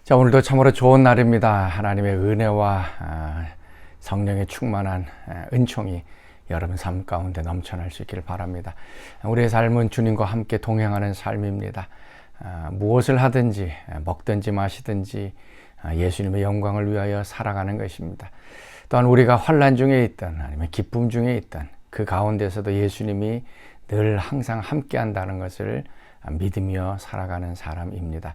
자, 오늘도 참으로 좋은 날입니다. 하나님의 은혜와 성령의 충만한 은총이 여러분 삶 가운데 넘쳐날 수 있기를 바랍니다. 우리의 삶은 주님과 함께 동행하는 삶입니다. 무엇을 하든지 먹든지 마시든지 예수님의 영광을 위하여 살아가는 것입니다. 또한 우리가 환난 중에 있든 아니면 기쁨 중에 있든 그 가운데서도 예수님이 늘 항상 함께 한다는 것을 믿으며 살아가는 사람입니다.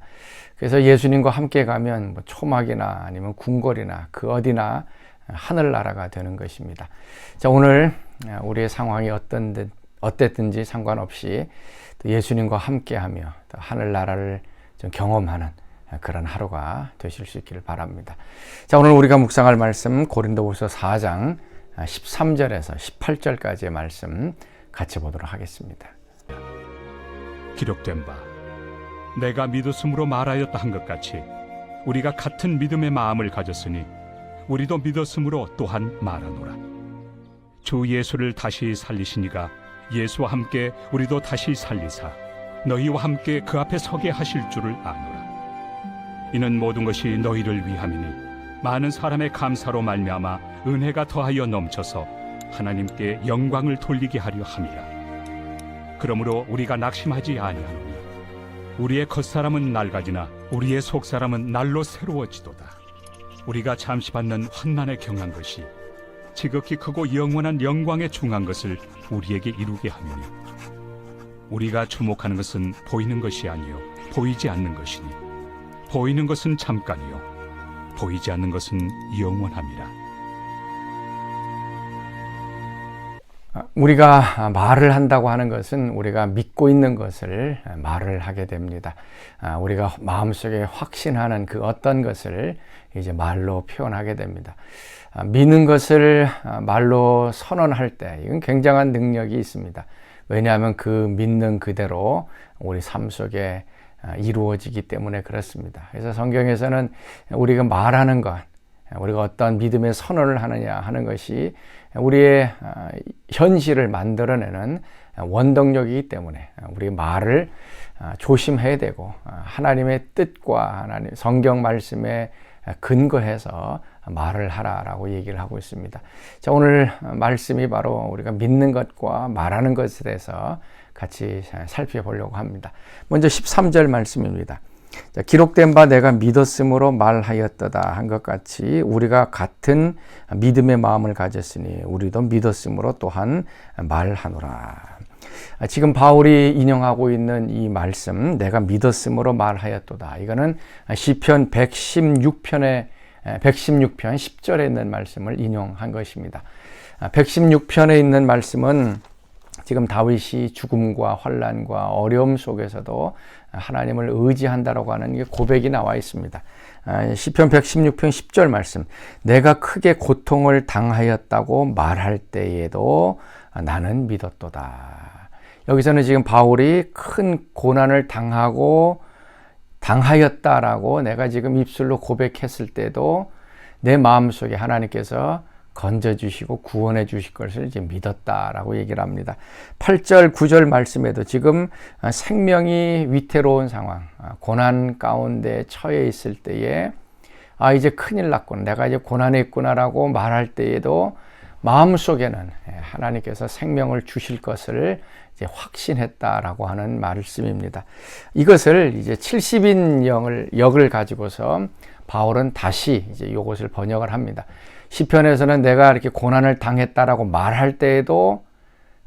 그래서 예수님과 함께 가면 초막이나 아니면 궁궐이나 그 어디나 하늘나라가 되는 것입니다. 자, 오늘 우리의 상황이 어땠든지 상관없이 또 예수님과 함께하며 또 하늘나라를 좀 경험하는 그런 하루가 되실 수 있기를 바랍니다. 자, 오늘 우리가 묵상할 말씀 고린도후서 4장 13절에서 18절까지의 말씀 같이 보도록 하겠습니다. 기록된 바 내가 믿었으므로 말하였다 한 것 같이 우리가 같은 믿음의 마음을 가졌으니 우리도 믿었으므로 또한 말하노라. 주 예수를 다시 살리시니가 예수와 함께 우리도 다시 살리사 너희와 함께 그 앞에 서게 하실 줄을 아노라. 이는 모든 것이 너희를 위함이니 많은 사람의 감사로 말미암아 은혜가 더하여 넘쳐서 하나님께 영광을 돌리게 하려 함이라. 그러므로 우리가 낙심하지 아니하노니 우리의 겉사람은 낡아지나 우리의 속사람은 날로 새로워지도다. 우리가 잠시 받는 환난에 경한 것이 지극히 크고 영원한 영광에 중한 것을 우리에게 이루게 하느니 우리가 주목하는 것은 보이는 것이 아니요 보이지 않는 것이니 보이는 것은 잠깐이요 보이지 않는 것은 영원함이라. 우리가 말을 한다고 하는 것은 우리가 믿고 있는 것을 말을 하게 됩니다. 우리가 마음속에 확신하는 그 어떤 것을 이제 말로 표현하게 됩니다. 믿는 것을 말로 선언할 때 이건 굉장한 능력이 있습니다. 왜냐하면 그 믿는 그대로 우리 삶 속에 이루어지기 때문에 그렇습니다. 그래서 성경에서는 우리가 말하는 것, 우리가 어떤 믿음의 선언을 하느냐 하는 것이 우리의 현실을 만들어내는 원동력이기 때문에 우리 말을 조심해야 되고 하나님의 뜻과 하나님 성경 말씀에 근거해서 말을 하라라고 얘기를 하고 있습니다. 자, 오늘 말씀이 바로 우리가 믿는 것과 말하는 것에 대해서 같이 살펴보려고 합니다. 먼저 13절 말씀입니다. 자, 기록된 바 내가 믿었으므로 말하였도다 한 것 같이 우리가 같은 믿음의 마음을 가졌으니 우리도 믿었으므로 또한 말하노라. 지금 바울이 인용하고 있는 이 말씀 내가 믿었으므로 말하였도다. 이거는 시편 116편 10절에 있는 말씀을 인용한 것입니다. 116편에 있는 말씀은 지금 다윗이 죽음과 환난과 어려움 속에서도 하나님을 의지한다라고 하는 게 고백이 나와 있습니다. 시편 116편 10절 말씀 내가 크게 고통을 당하였다고 말할 때에도 나는 믿었도다. 여기서는 지금 바울이 큰 고난을 당하였다라고 내가 지금 입술로 고백했을 때도 내 마음속에 하나님께서 건져주시고 구원해 주실 것을 이제 믿었다라고 얘기를 합니다. 8절, 9절 말씀에도 지금 생명이 위태로운 상황, 고난 가운데 처해 있을 때에 이제 큰일 났구나, 내가 이제 고난에 있구나라고 말할 때에도 마음속에는 하나님께서 생명을 주실 것을 이제 확신했다라고 하는 말씀입니다. 이것을 이제 70인 역을 가지고서 바울은 다시 이제 이것을 번역을 합니다. 시편에서는 내가 이렇게 고난을 당했다라고 말할 때에도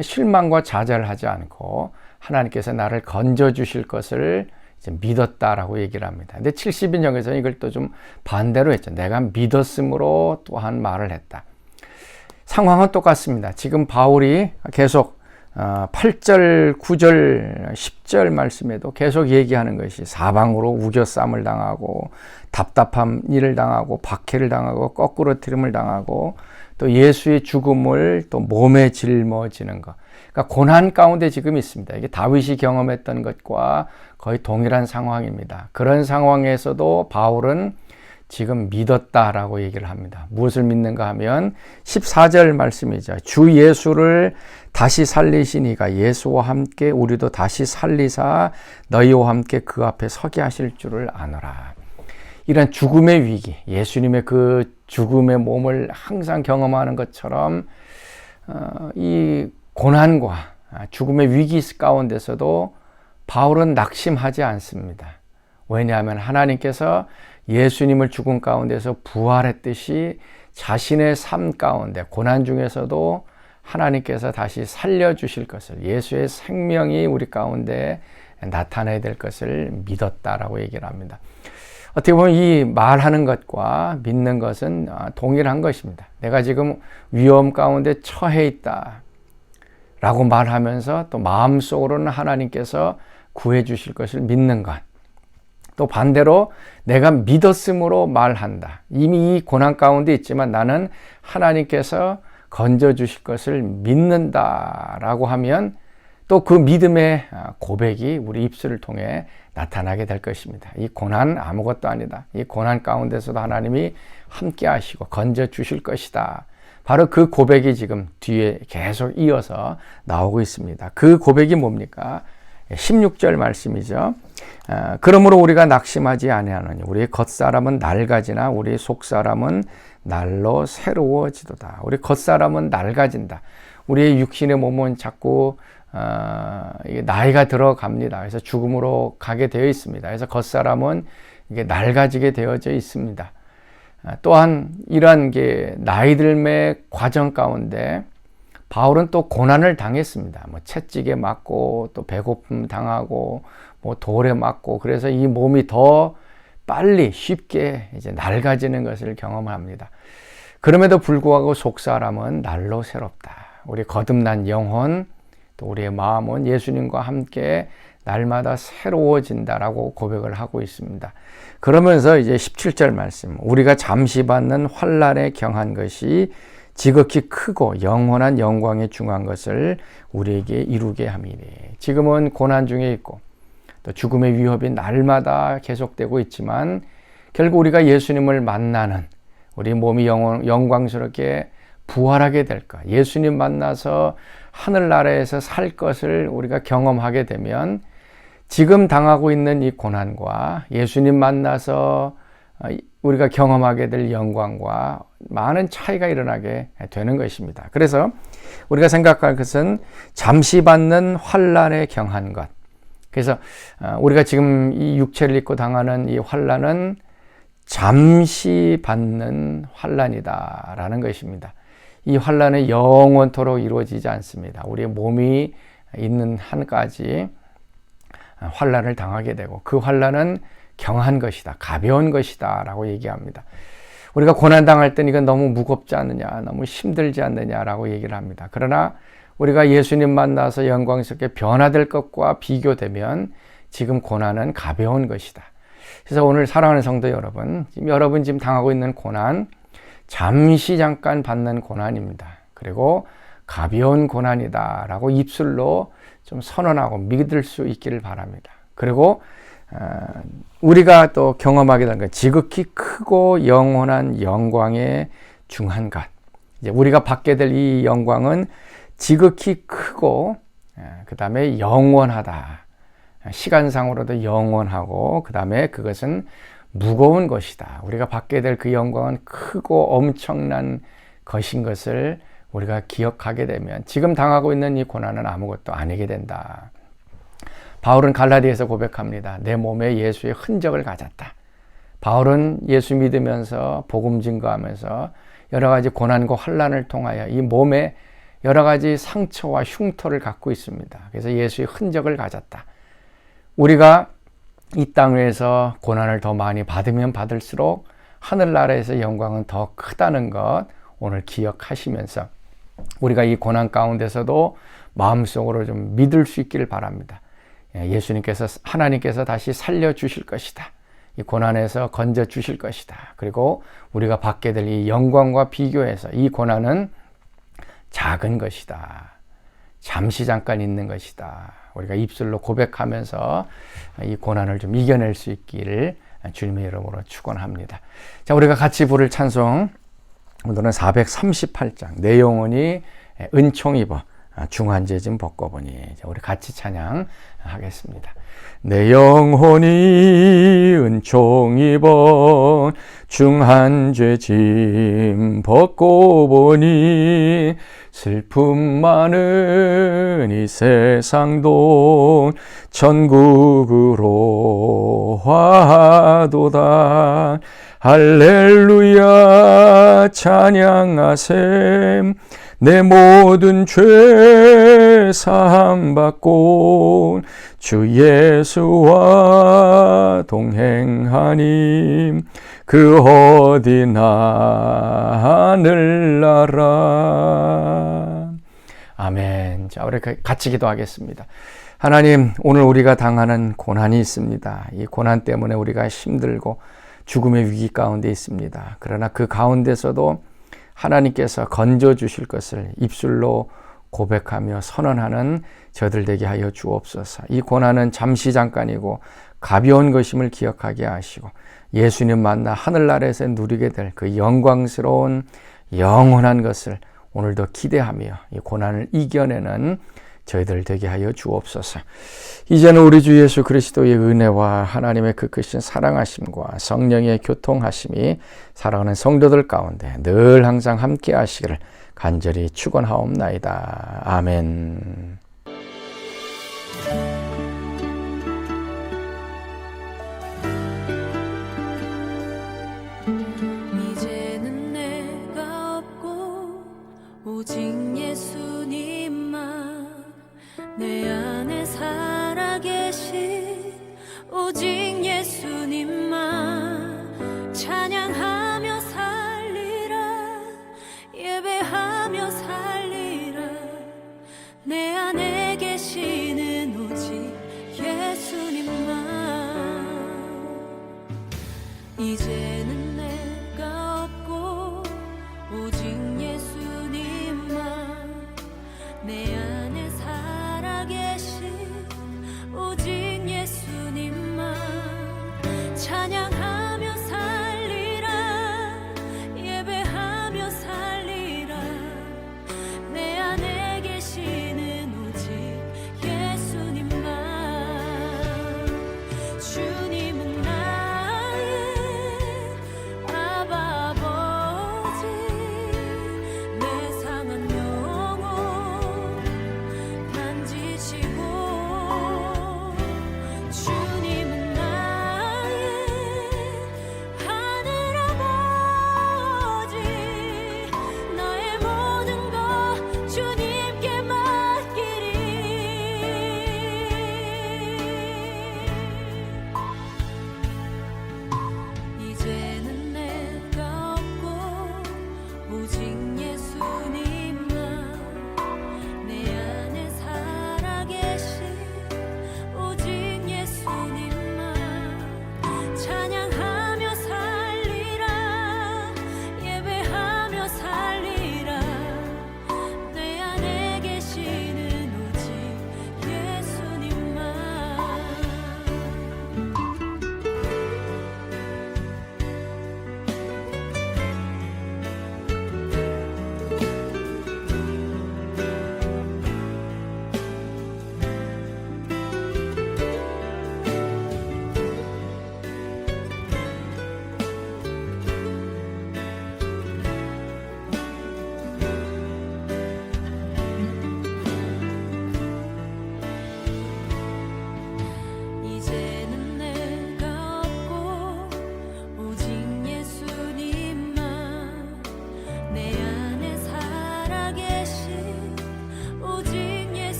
실망과 좌절하지 않고 하나님께서 나를 건져 주실 것을 이제 믿었다라고 얘기를 합니다. 근데 70인역에서는 이걸 또 좀 반대로 했죠. 내가 믿었으므로 또한 말을 했다. 상황은 똑같습니다. 지금 바울이 계속 8절, 9절, 10절 말씀에도 계속 얘기하는 것이 사방으로 우겨쌈을 당하고 답답한 일을 당하고 박해를 당하고 거꾸러뜨림을 당하고 또 예수의 죽음을 또 몸에 짊어지는 것. 그러니까 고난 가운데 지금 있습니다. 이게 다윗이 경험했던 것과 거의 동일한 상황입니다. 그런 상황에서도 바울은 지금 믿었다라고 얘기를 합니다. 무엇을 믿는가 하면 14절 말씀이죠. 주 예수를 다시 살리시니가 예수와 함께 우리도 다시 살리사 너희와 함께 그 앞에 서게 하실 줄을 아노라. 이런 죽음의 위기, 예수님의 그 죽음의 몸을 항상 경험하는 것처럼 이 고난과 죽음의 위기 가운데서도 바울은 낙심하지 않습니다. 왜냐하면 하나님께서 예수님을 죽음 가운데서 부활했듯이 자신의 삶 가운데 고난 중에서도 하나님께서 다시 살려주실 것을, 예수의 생명이 우리 가운데 나타나야 될 것을 믿었다라고 얘기를 합니다. 어떻게 보면 이 말하는 것과 믿는 것은 동일한 것입니다. 내가 지금 위험 가운데 처해 있다 라고 말하면서 또 마음속으로는 하나님께서 구해 주실 것을 믿는 것, 또 반대로 내가 믿었으므로 말한다. 이미 이 고난 가운데 있지만 나는 하나님께서 건져주실 것을 믿는다라고 하면 또 그 믿음의 고백이 우리 입술을 통해 나타나게 될 것입니다. 이 고난 아무것도 아니다. 이 고난 가운데서도 하나님이 함께 하시고 건져주실 것이다. 바로 그 고백이 지금 뒤에 계속 이어서 나오고 있습니다. 그 고백이 뭡니까? 16절 말씀이죠. 그러므로 우리가 낙심하지 아니하노니 우리의 겉사람은 낡아지나 우리의 속사람은 날로 새로워지도다. 우리 겉사람은 낡아진다. 우리의 육신의 몸은 자꾸 나이가 들어갑니다. 그래서 죽음으로 가게 되어 있습니다. 그래서 겉사람은 이게 낡아지게 되어져 있습니다. 또한 이러한 게 나이 들매 과정 가운데 바울은 또 고난을 당했습니다. 뭐 채찍에 맞고 또 배고픔 당하고 뭐 돌에 맞고, 그래서 이 몸이 더 빨리 쉽게 이제 낡아지는 것을 경험합니다. 그럼에도 불구하고 속사람은 날로 새롭다. 우리 거듭난 영혼, 또 우리의 마음은 예수님과 함께 날마다 새로워진다라고 고백을 하고 있습니다. 그러면서 이제 17절 말씀, 우리가 잠시 받는 환난에 경한 것이 지극히 크고 영원한 영광에 중한 것을 우리에게 이루게 함이니. 지금은 고난 중에 있고 또 죽음의 위협이 날마다 계속되고 있지만 결국 우리가 예수님을 만나는, 우리 몸이 영광스럽게 부활하게 될 것, 예수님 만나서 하늘나라에서 살 것을 우리가 경험하게 되면 지금 당하고 있는 이 고난과 예수님 만나서 우리가 경험하게 될 영광과 많은 차이가 일어나게 되는 것입니다. 그래서 우리가 생각할 것은 잠시 받는 환난에 경한 것. 그래서 우리가 지금 이 육체를 입고 당하는 이 환난은 잠시 받는 환난이다라는 것입니다. 이 환난은 영원토록 이루어지지 않습니다. 우리의 몸이 있는 한까지 환난을 당하게 되고 그 환난은 경한 것이다, 가벼운 것이다 라고 얘기합니다. 우리가 고난당할 때는 이건 너무 무겁지 않느냐, 너무 힘들지 않느냐라고 얘기를 합니다. 그러나 우리가 예수님 만나서 영광스럽게 변화될 것과 비교되면 지금 고난은 가벼운 것이다. 그래서 오늘 사랑하는 성도 여러분, 여러분 지금 당하고 있는 고난, 잠시 잠깐 받는 고난입니다. 그리고 가벼운 고난이다 라고 입술로 좀 선언하고 믿을 수 있기를 바랍니다. 그리고 우리가 또 경험하게 된 것, 지극히 크고 영원한 영광에 중한 것. 이제 우리가 받게 될 이 영광은 지극히 크고 그 다음에 영원하다. 시간상으로도 영원하고 그 다음에 그것은 무거운 것이다. 우리가 받게 될 그 영광은 크고 엄청난 것인 것을 우리가 기억하게 되면 지금 당하고 있는 이 고난은 아무것도 아니게 된다. 바울은 갈라디아에서 고백합니다. 내 몸에 예수의 흔적을 가졌다. 바울은 예수 믿으면서 복음 증거하면서 여러 가지 고난과 환난을 통하여 이 몸에 여러 가지 상처와 흉터를 갖고 있습니다. 그래서 예수의 흔적을 가졌다. 우리가 이 땅에서 고난을 더 많이 받으면 받을수록 하늘나라에서 영광은 더 크다는 것 오늘 기억하시면서 우리가 이 고난 가운데서도 마음속으로 좀 믿을 수 있기를 바랍니다. 예수님께서, 하나님께서 다시 살려주실 것이다. 이 고난에서 건져주실 것이다. 그리고 우리가 받게 될 이 영광과 비교해서 이 고난은 작은 것이다. 잠시 잠깐 있는 것이다. 우리가 입술로 고백하면서 이 고난을 좀 이겨낼 수 있기를 주님의 이름으로 축원합니다. 자, 우리가 같이 부를 찬송, 오늘은 438장 내 영혼이 은총 입어 중한 죄 좀 벗고보니. 이제 우리 같이 찬양하겠습니다. 내 영혼이 은총 입어 중한 죄 짐 벗고 보니 슬픔 많은 이 세상도 천국으로 화도다. 할렐루야 찬양하셈. 내 모든 죄 사함 받고 주 예수와 동행하니 그 어디나 하늘나라. 아멘. 자, 우리 같이 기도하겠습니다. 하나님, 오늘 우리가 당하는 고난이 있습니다. 이 고난 때문에 우리가 힘들고 죽음의 위기 가운데 있습니다. 그러나 그 가운데서도 하나님께서 건져 주실 것을 입술로 고백하며 선언하는 저들 되게 하여 주옵소서. 이 고난은 잠시 잠깐이고 가벼운 것임을 기억하게 하시고 예수님 만나 하늘나라에서 누리게 될 그 영광스러운 영원한 것을 오늘도 기대하며 이 고난을 이겨내는 저희들 되게 하여 주옵소서. 이제는 우리 주 예수 그리스도의 은혜와 하나님의 그 크신 사랑하심과 성령의 교통하심이 사랑하는 성도들 가운데 늘 항상 함께 하시기를 간절히 축원하옵나이다. 아멘.